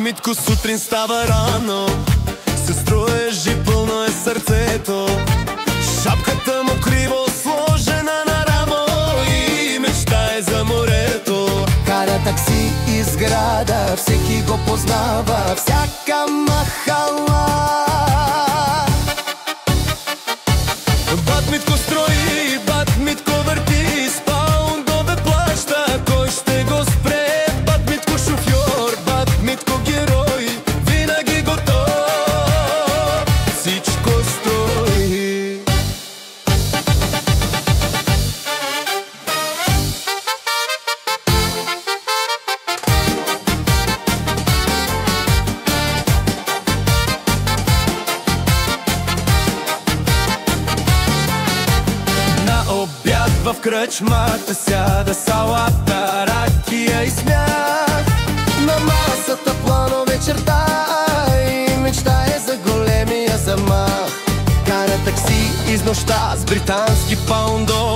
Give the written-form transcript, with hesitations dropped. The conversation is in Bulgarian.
Митко сутрин става рано, се строежи, пълно е сърцето. Шапката му криво сложена на рамо и мечтае за морето. Кара такси из града, всеки го познава, всяка махала. Бат Митко строи, бат Митко върти, с паундове плаща, кой ще го спре? Бат Митко шофьор, бат Митко герой, винаги готов, всичко стои. Обяд в кръчмата сяда, салата, ракия и смях. На масата планове черта и мечтае за големия замах. Кара такси из нощта с британски паундо